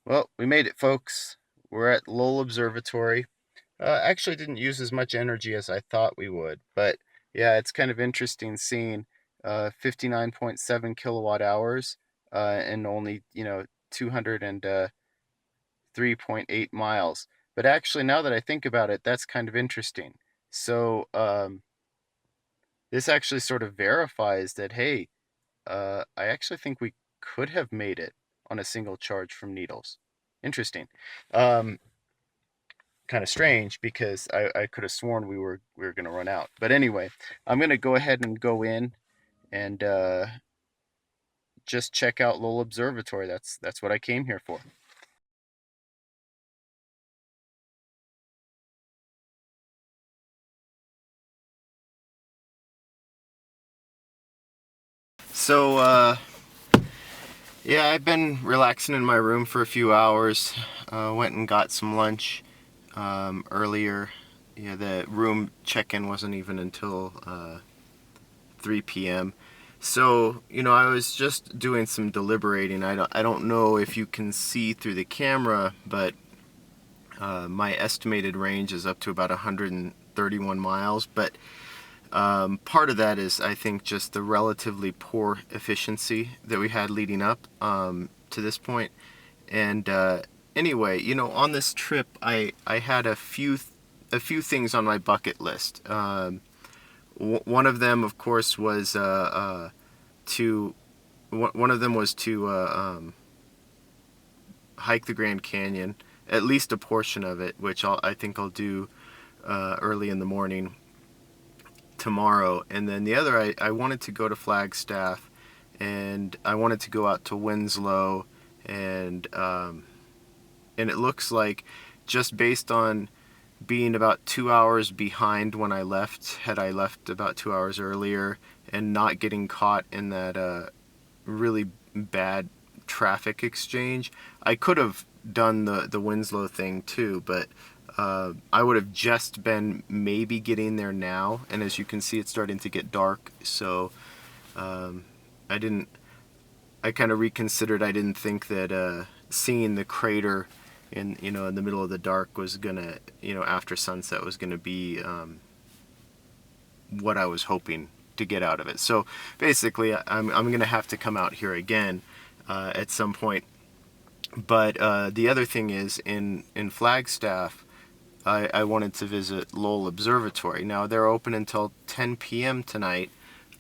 Well, we made it, folks. We're at Lowell Observatory. Actually, didn't use as much energy as I thought we would, but yeah, it's kind of interesting seeing 59.7 kilowatt hours and only 203.8 miles. But actually, now that I think about it, that's kind of interesting. So this actually sort of verifies that, hey, I actually think we could have made it on a single charge from needles. Interesting. Um, Kind of strange because I could have sworn we were gonna run out. But anyway, I'm gonna go ahead and go in and just check out Lowell Observatory. That's what I came here for. So yeah, I've been relaxing in my room for a few hours. Went and got some lunch earlier. Yeah, the room check-in wasn't even until 3 p.m. So, I was just doing some deliberating. I don't know if you can see through the camera, but my estimated range is up to about 131 miles. But part of that is, I think, just the relatively poor efficiency that we had leading up to this point. And anyway, on this trip, I had a few things on my bucket list. One of them, of course, was to one of them was to hike the Grand Canyon, at least a portion of it, which I think I'll do early in the morning tomorrow. And then the other, I wanted to go to Flagstaff, and I wanted to go out to Winslow, and it looks like, just based on being about 2 hours behind when I left, had I left about 2 hours earlier and not getting caught in that really bad traffic exchange, I could have done the Winslow thing too, but I would have just been maybe getting there now, and as you can see, it's starting to get dark, so I didn't. I kind of reconsidered. I didn't think that seeing the crater in the middle of the dark was gonna, after sunset, was gonna be what I was hoping to get out of it. So basically, I'm gonna have to come out here again at some point. But the other thing is, in Flagstaff, I wanted to visit Lowell Observatory. Now, they're open until 10 p.m. tonight.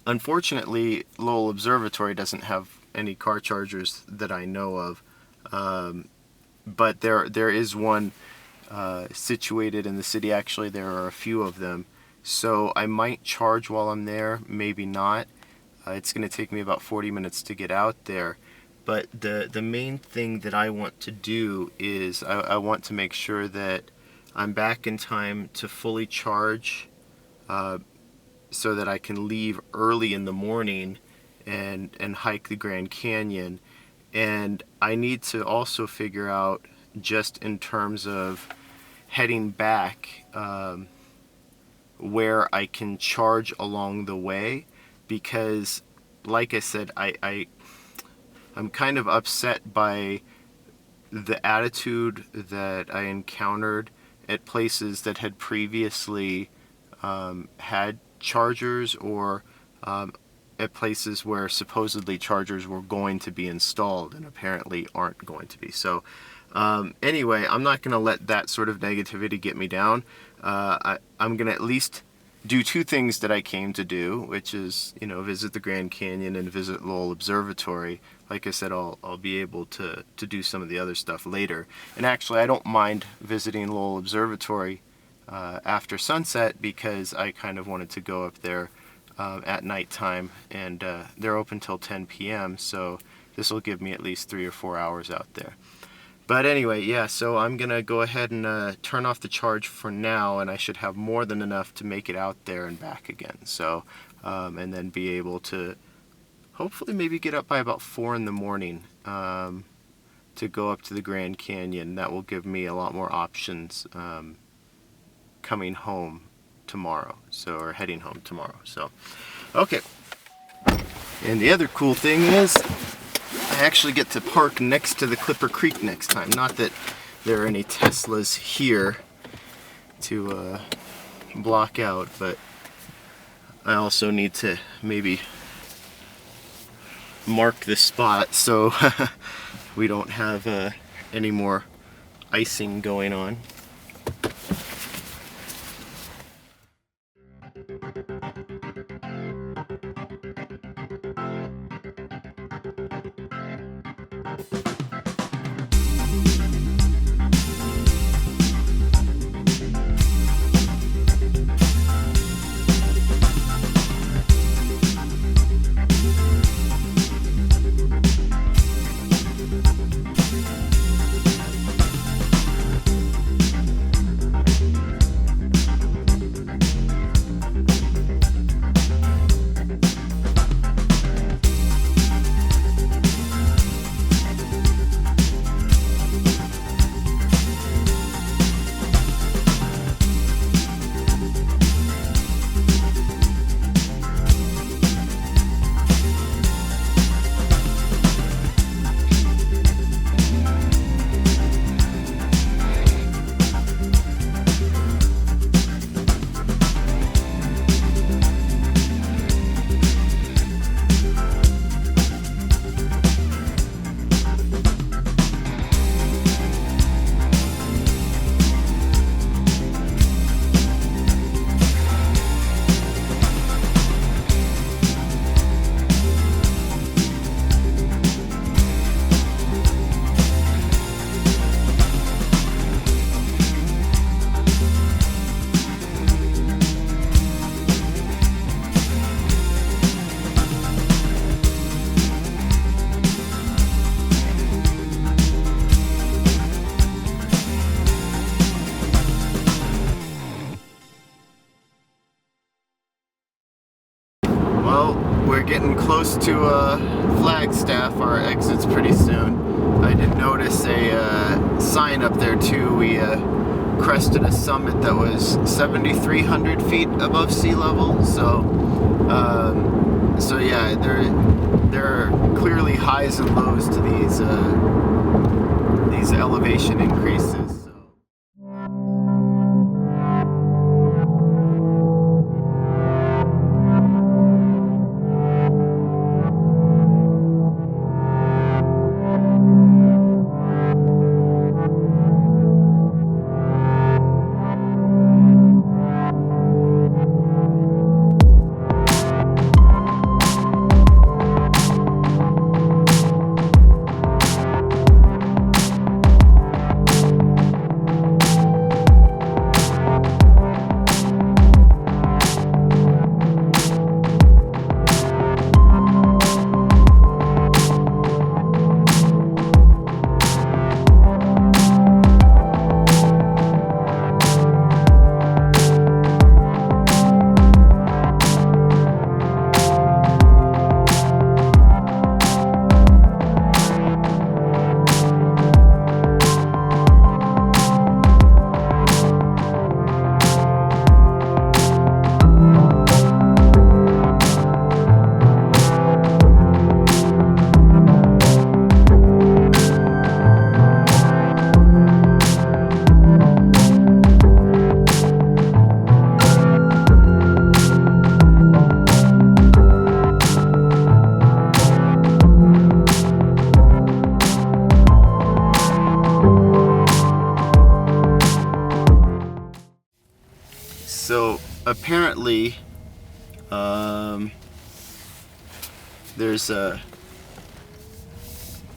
Unfortunately, Lowell Observatory doesn't have any car chargers that I know of. But there is one situated in the city. Actually, there are a few of them. So I might charge while I'm there, maybe not. It's going to take me about 40 minutes to get out there. But the main thing that I want to do is I want to make sure that I'm back in time to fully charge, so that I can leave early in the morning and hike the Grand Canyon. And I need to also figure out, just in terms of heading back, where I can charge along the way, because, like I said, I'm kind of upset by the attitude that I encountered at places that had previously had chargers, or at places where supposedly chargers were going to be installed and apparently aren't going to be. So anyway, I'm not going to let that sort of negativity get me down. I'm going to at least do two things that I came to do, which is, visit the Grand Canyon and visit Lowell Observatory. Like I said, I'll be able to do some of the other stuff later. And actually, I don't mind visiting Lowell Observatory after sunset, because I kind of wanted to go up there at nighttime, and they're open till 10 p.m., so this will give me at least 3 or 4 hours out there. But anyway, yeah, so I'm going to go ahead and turn off the charge for now, and I should have more than enough to make it out there and back again. So, and then be able to hopefully maybe get up by about 4 in the morning to go up to the Grand Canyon. That will give me a lot more options coming home tomorrow, or heading home tomorrow. So, okay. And the other cool thing is, I I actually get to park next to the Clipper Creek next time. Not that there are any Teslas here to block out, but I also need to maybe mark this spot so we don't have any more icing going on. Well, we're getting close to Flagstaff. Our exit's pretty soon. I did notice a sign up there too. We crested a summit that was 7,300 feet above sea level. So yeah, there are clearly highs and lows to these elevation increases. So apparently it's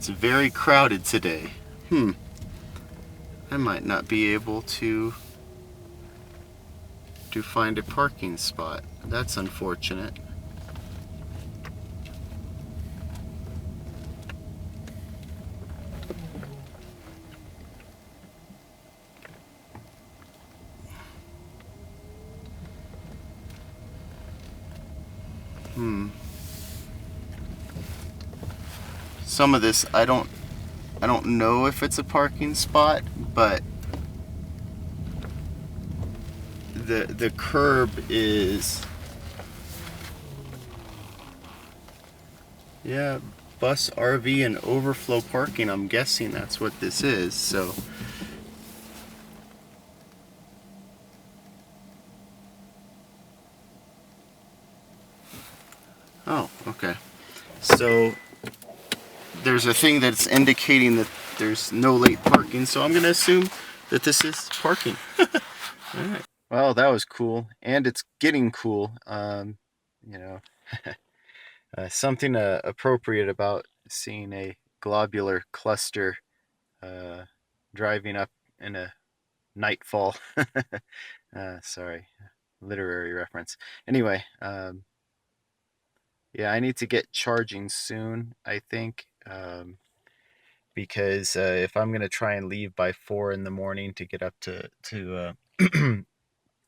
very crowded today. I might not be able to find a parking spot. That's unfortunate. Some of this I don't know if it's a parking spot, but the curb is, yeah, bus, RV, and overflow parking. I'm guessing that's what this is, so. Oh, okay. So there's a thing that's indicating that there's no late parking, so I'm going to assume that this is parking. All right. Well, that was cool, and it's getting cool. You know, something appropriate about seeing a globular cluster driving up in a nightfall. Sorry, literary reference. Anyway, yeah, I need to get charging soon, I think, because if I'm going to try and leave by 4 in the morning to get up to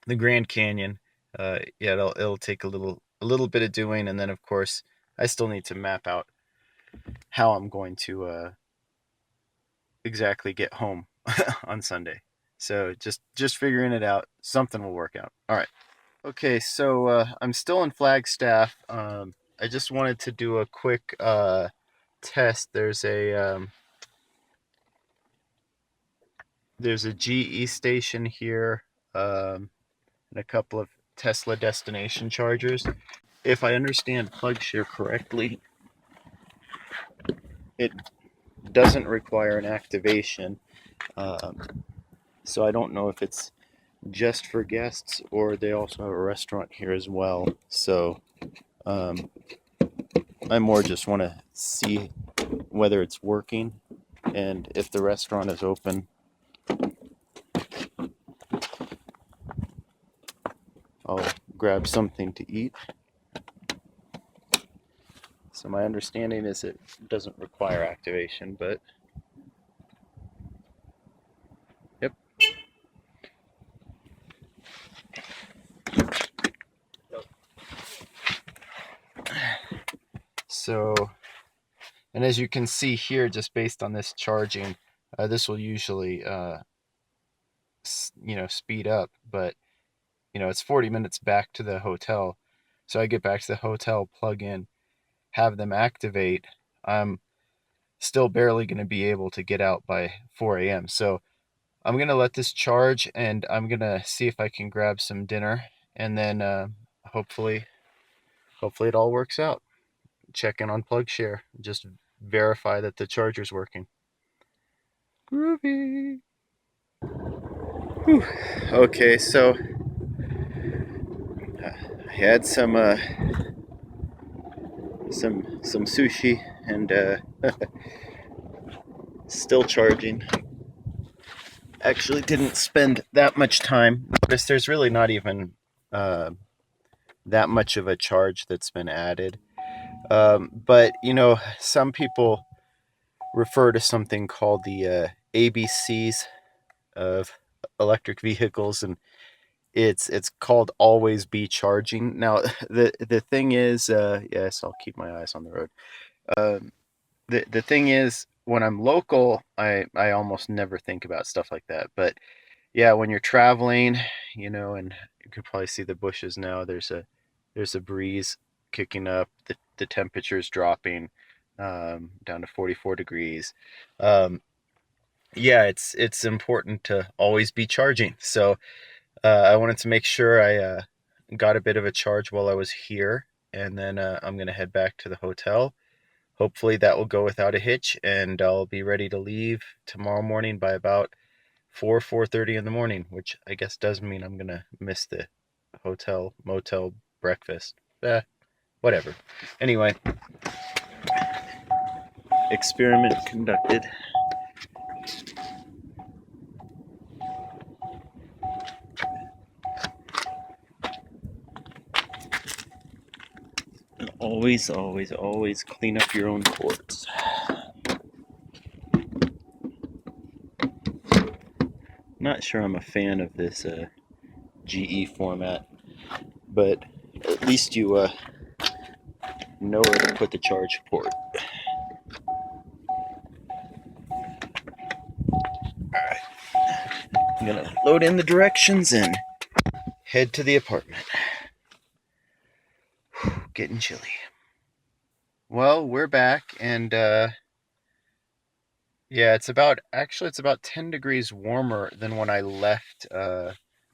the Grand Canyon, yeah, it'll take a little bit of doing, and then of course I still need to map out how I'm going to exactly get home on Sunday. So just figuring it out. Something will work out. All right. Okay, so I'm still in Flagstaff. I just wanted to do a quick test. There's a GE station here, and a couple of Tesla destination chargers. If I understand PlugShare correctly, it doesn't require an activation. So I don't know if it's just for guests or they also have a restaurant here as well. So I more just want to see whether it's working, and if the restaurant is open, I'll grab something to eat. So my understanding is it doesn't require activation, but yep. So, and as you can see here, just based on this charging, this will usually, speed up, but it's 40 minutes back to the hotel. So I get back to the hotel, plug in, have them activate. I'm still barely going to be able to get out by 4 a.m. So I'm going to let this charge, and I'm going to see if I can grab some dinner, and then hopefully it all works out. Check in on PlugShare. Just verify that the charger's working. Groovy. Whew. Okay, so I had some sushi, and still charging. Actually didn't spend that much time. Notice there's really not even that much of a charge that's been added. But some people refer to something called the ABCs of electric vehicles, and it's called always be charging. Now the thing is, yes, I'll keep my eyes on the road. The thing is, when I'm local, I almost never think about stuff like that. But yeah, when you're traveling, and you can probably see the bushes now. There's a breeze kicking up. The temperature's dropping down to 44 degrees. Yeah, it's important to always be charging. So I wanted to make sure I got a bit of a charge while I was here, and then I'm gonna head back to the hotel. Hopefully that will go without a hitch, and I'll be ready to leave tomorrow morning by about 4:30 in the morning, which I guess does mean I'm gonna miss the hotel motel breakfast. Whatever. Anyway, experiment conducted. And always, always, always clean up your own cords. Not sure I'm a fan of this GE format, but at least you know where to put the charge port. Alright, I'm gonna load in the directions and head to the apartment. Getting chilly. Well, we're back, and yeah, it's about 10 degrees warmer than when I left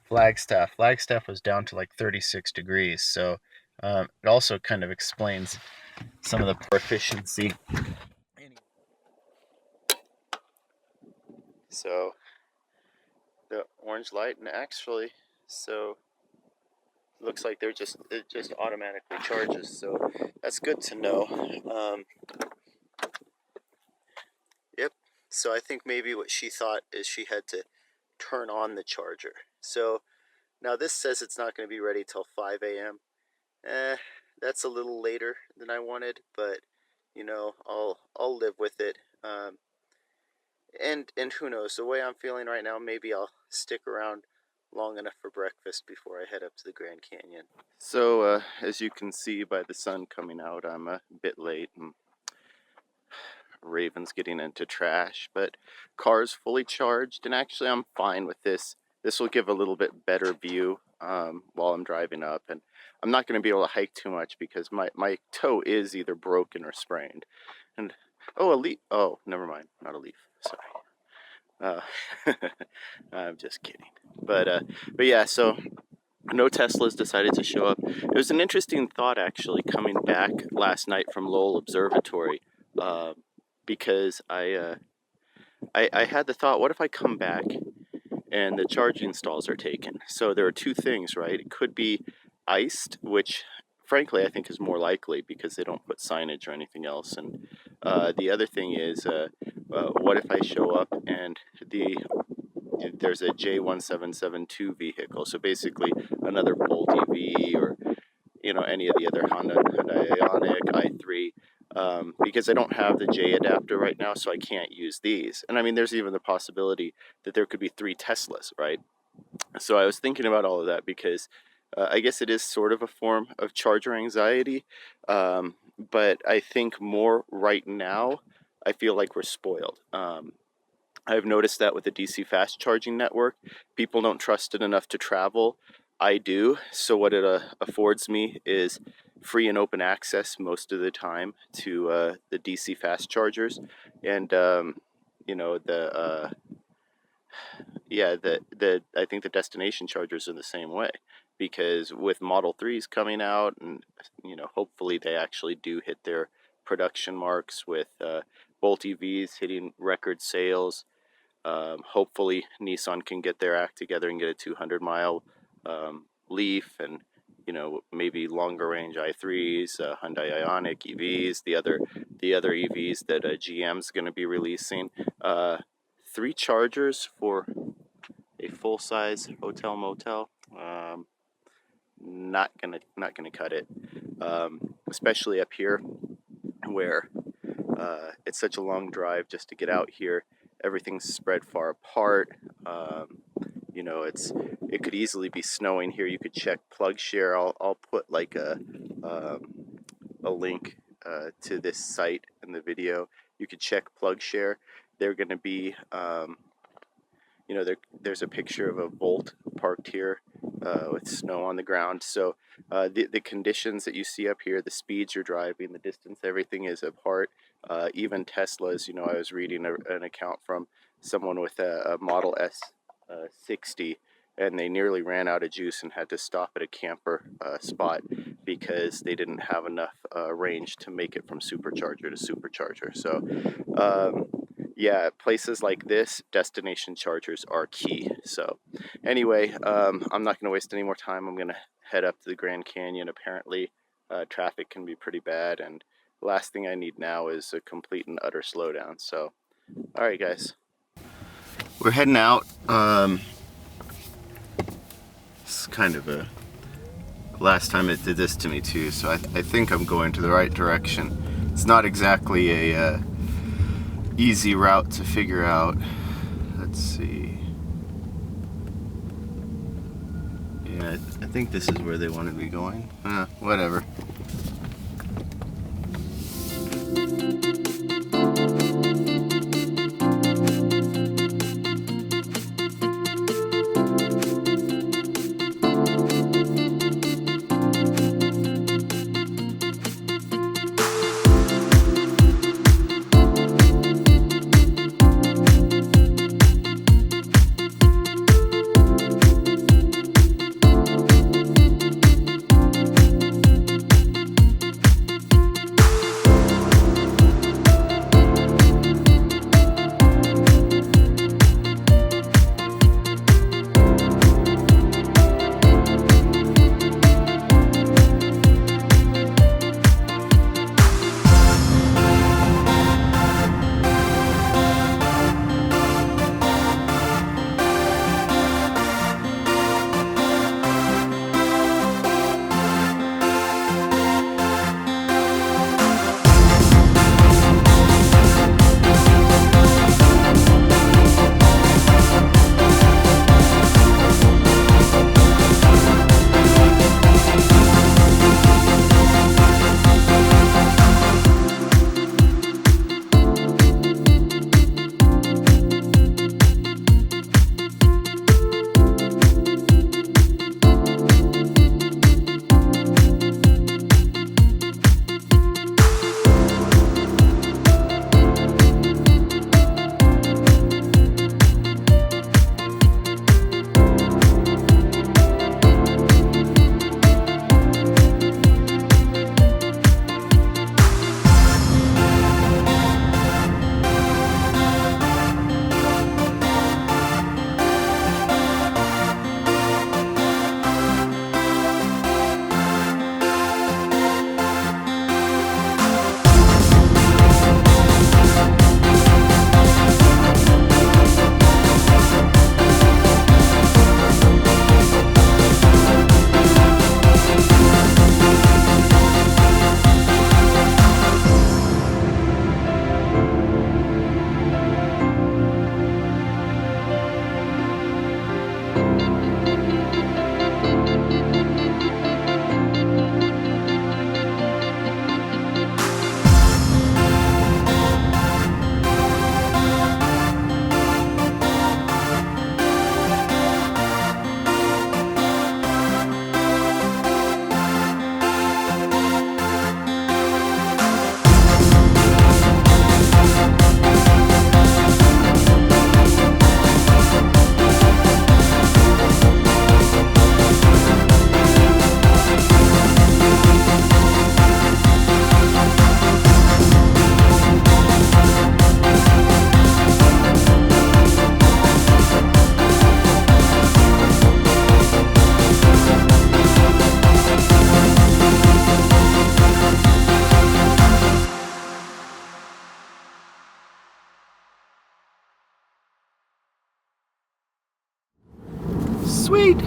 Flagstaff. Flagstaff was down to like 36 degrees, so it also kind of explains some of the poor efficiency. So the orange light, and actually, so looks like it just automatically charges, so that's good to know. Yep. So I think maybe what she thought is she had to turn on the charger. So now this says it's not going to be ready till 5 a.m. That's a little later than I wanted, but you know, I'll live with it. And who knows? The way I'm feeling right now, maybe I'll stick around long enough for breakfast before I head up to the Grand Canyon. So as you can see by the sun coming out, I'm a bit late, and Raven's getting into trash, but car's fully charged, and actually I'm fine with this. This will give a little bit better view while I'm driving up, and I'm not going to be able to hike too much because my toe is either broken or sprained. And oh, a leaf. Oh, never mind, not a leaf. Sorry. I'm just kidding. But yeah, so no Teslas decided to show up. It was an interesting thought actually coming back last night from Lowell Observatory, because I had the thought, what if I come back and the charging stalls are taken? So there are two things, right? It could be iced, which frankly I think is more likely because they don't put signage or anything else. And the other thing is, what if I show up and there's a J1772 vehicle, so basically another Bolt EV, or you know, any of the other Honda Ioniq, i3, because I don't have the J adapter right now, so I can't use these. And I mean, there's even the possibility that there could be 3 Teslas, right? So I was thinking about all of that because I guess it is sort of a form of charger anxiety, but I think more right now, I feel like we're spoiled. I've noticed that with the DC fast charging network, people don't trust it enough to travel. I do. So what it affords me is free and open access most of the time to the DC fast chargers, and you know, the I think the destination chargers are the same way, because with Model 3s coming out, and you know, hopefully they actually do hit their production marks with Bolt EVs hitting record sales. Hopefully Nissan can get their act together and get a 200-mile Leaf, and you know, maybe longer range i3s, Hyundai Ioniq EVs, the other EVs that GM's going to be releasing. 3 chargers for a full-size hotel motel, not gonna cut it, especially up here where it's such a long drive just to get out here. Everything's spread far apart. You know, it could easily be snowing here. You could check PlugShare. I'll put like a link to this site in the video. You could check PlugShare. They're going to be, you know, there's a picture of a Volt parked here with snow on the ground. So the conditions that you see up here, the speeds you're driving, the distance, everything is apart. Even Teslas, you know, I was reading an account from someone with a Model S 60, and they nearly ran out of juice and had to stop at a camper spot because they didn't have enough range to make it from supercharger to supercharger. So yeah, places like this, destination chargers are key. So anyway, I'm not going to waste any more time. I'm going to head up to the Grand Canyon. Apparently traffic can be pretty bad, and the last thing I need now is a complete and utter slowdown. So alright guys, we're heading out. It's kind of a last time it did this to me too, so I think I'm going to the right direction. It's not exactly a easy route to figure out. Let's see. Yeah, I think this is where they want to be going. Whatever.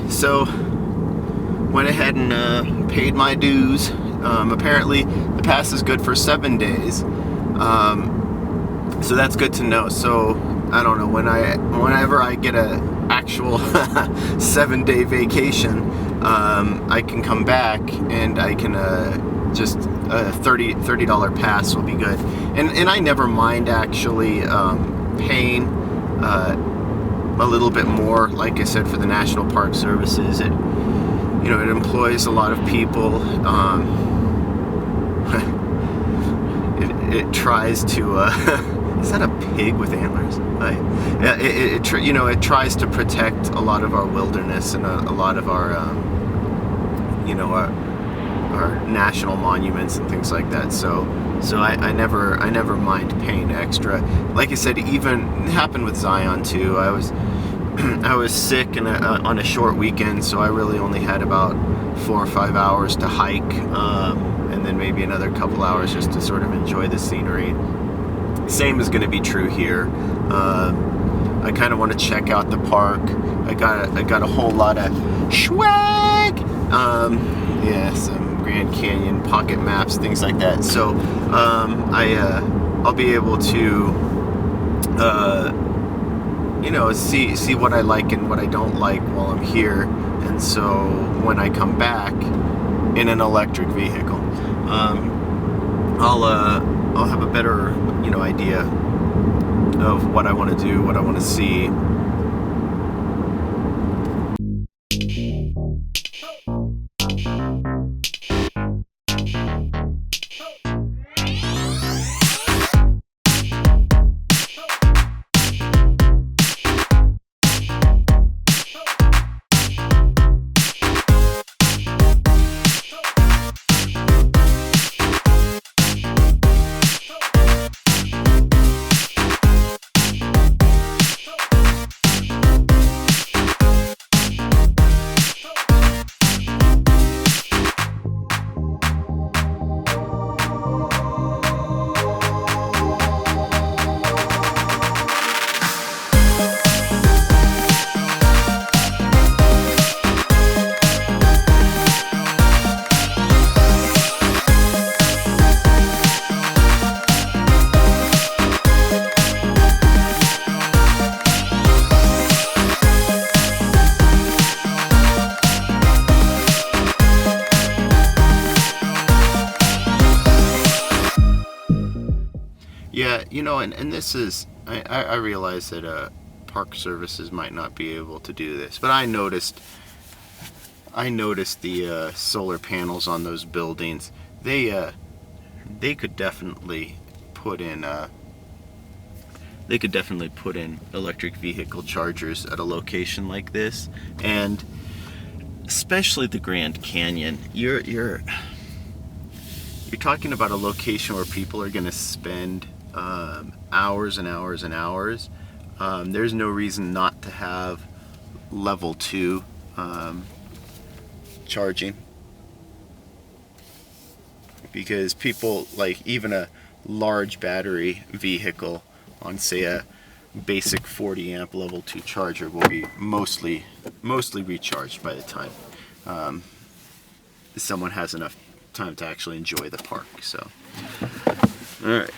so went ahead and paid my dues. Apparently, the pass is good for 7 days, so that's good to know. So I don't know, whenever I get a actual 7-day vacation, I can come back and I can just a $30 pass will be good. And I never mind actually paying a little bit more, like I said, for the National Park Services. It employs a lot of people. It tries to is that a pig with antlers? It tries to protect a lot of our wilderness and a lot of our our national monuments and things like that. So I never mind paying extra. Like I said, even it happened with Zion too. I was sick on a short weekend, so I really only had about 4 or 5 hours to hike, and then maybe another couple hours just to sort of enjoy the scenery. Same is going to be true here. I kind of want to check out the park. I got a whole lot of swag. Some Grand Canyon pocket maps, things like that. So I'll be able to see what I like and what I don't like while I'm here. And so when I come back in an electric vehicle, I'll have a better idea of what I want to do, what I want to see. Yeah, and this is, I realize that park services might not be able to do this, but I noticed the solar panels on those buildings. They could definitely put in electric vehicle chargers at a location like this, and especially the Grand Canyon. You're talking about a location where people are going to spend hours and hours and hours. There's no reason not to have level 2 charging, because people, like, even a large battery vehicle on, say, a basic 40 amp level 2 charger will be mostly recharged by the time someone has enough time to actually enjoy the park. So all right,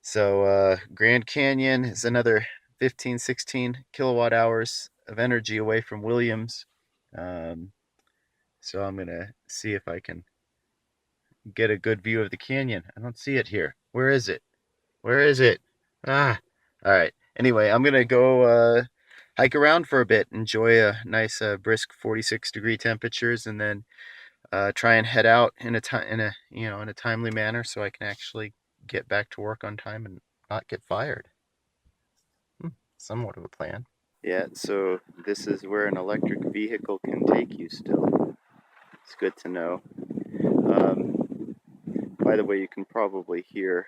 so Grand Canyon is another 15-16 kilowatt hours of energy away from Williams. So I'm gonna see if I can get a good view of the canyon. I don't see it here. Where is it? Where is it? All right. Anyway, I'm gonna go hike around for a bit, enjoy a nice brisk 46-degree temperatures, and then try and head out in a timely manner so I can actually get back to work on time and not get fired. Somewhat of a plan. Yeah, so this is where an electric vehicle can take you still. It's good to know. By the way, you can probably hear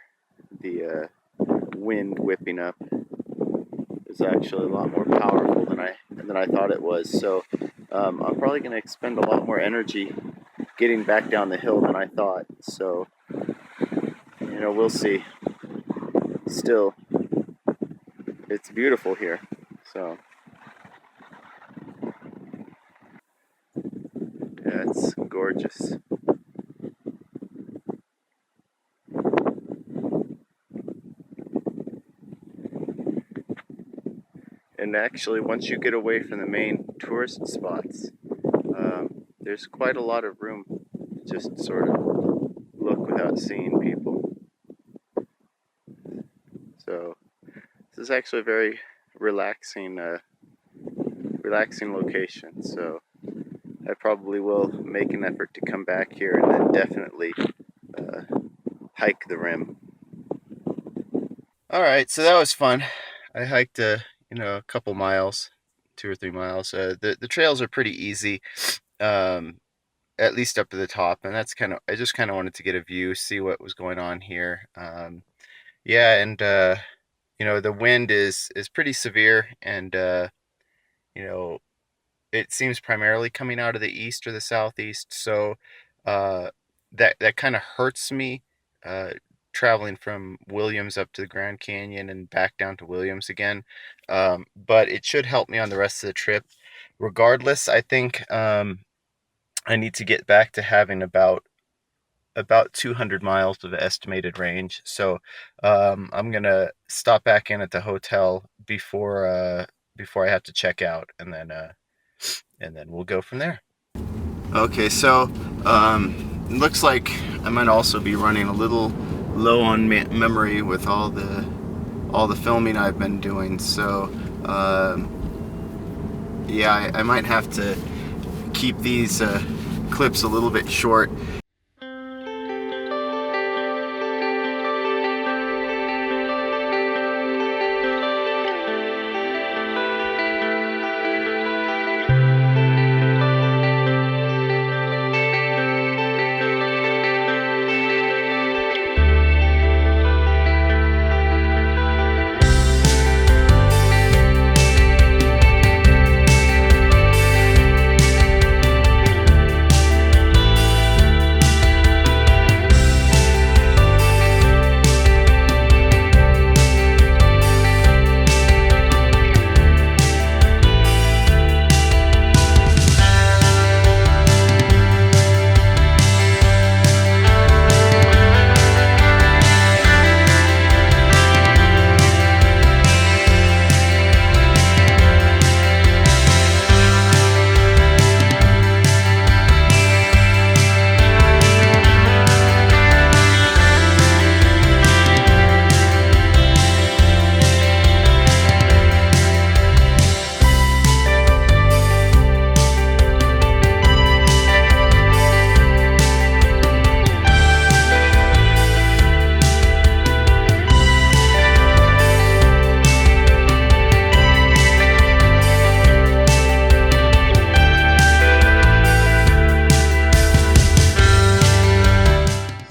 the wind whipping up. It's actually a lot more powerful than I thought it was. So I'm probably going to expend a lot more energy getting back down the hill than I thought. So we'll see. Still, it's beautiful here. So Yeah, it's gorgeous. And actually, once you get away from the main tourist spots, there's quite a lot of room to just sort of look without seeing people. So this is actually a very relaxing, relaxing location. So I probably will make an effort to come back here and then definitely uh, hike the rim. All right, so that was fun. I hiked a couple miles, 2 or 3 miles. The trails are pretty easy, um, at least up to the top, and that's I just kind of wanted to get a view, see what was going on here. Yeah, and the wind is pretty severe, and you know, it seems primarily coming out of the east or the southeast. So uh, that kind of hurts me, uh, traveling from Williams up to the Grand Canyon and back down to Williams again. But it should help me on the rest of the trip. Regardless, I think I need to get back to having about 200 miles of estimated range. So I'm gonna stop back in at the hotel before I have to check out, and then we'll go from there. Okay, so looks like I might also be running a little low on memory with all the filming I've been doing. So yeah, I might have to keep these clips a little bit short.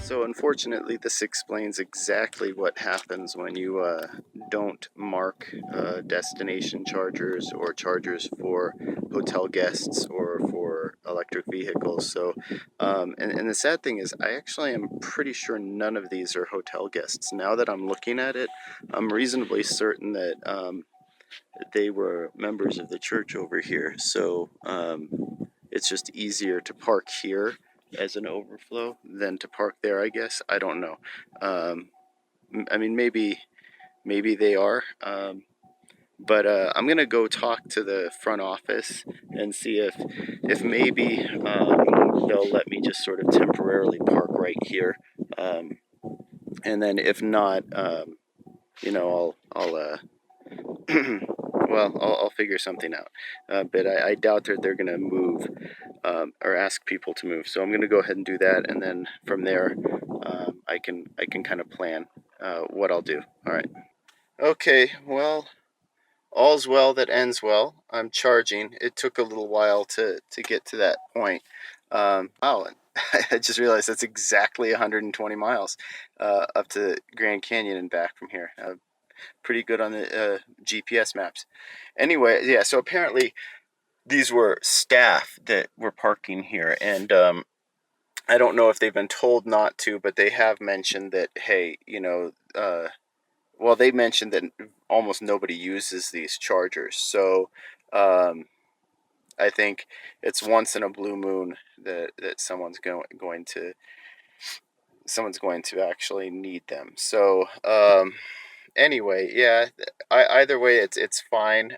So unfortunately, this explains exactly what happens when you don't mark destination chargers or chargers for hotel guests or for electric vehicles. So, and the sad thing is, I actually am pretty sure none of these are hotel guests. Now that I'm looking at it, I'm reasonably certain that they were members of the church over here. So it's just easier to park here as an overflow than to park there, I guess. I don't know. I mean, maybe they are. But I'm gonna go talk to the front office and see if maybe they'll let me just sort of temporarily park right here, and then if not, I'll well, I'll figure something out. But I doubt that they're gonna move or ask people to move. So I'm gonna go ahead and do that, and then from there, I can kind of plan what I'll do. All right. Okay. Well, all's well that ends well. I'm charging. It took a little while to get to that point. Wow. I just realized that's exactly 120 miles up to Grand Canyon and back from here. Pretty good on the GPS maps. Anyway, yeah, so apparently these were staff that were parking here, and I don't know if they've been told not to, but they have mentioned that, hey, well, they mentioned that almost nobody uses these chargers. So, I think it's once in a blue moon that someone's going to actually need them. So anyway, yeah, either way, it's fine.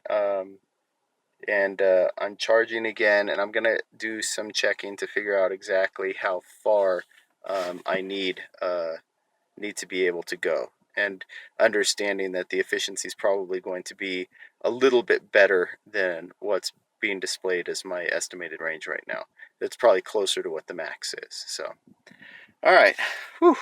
And I'm charging again, and I'm gonna do some checking to figure out exactly how far I need to be able to go, and understanding that the efficiency is probably going to be a little bit better than what's being displayed as my estimated range right now. It's probably closer to what the max is. So, all right, whew.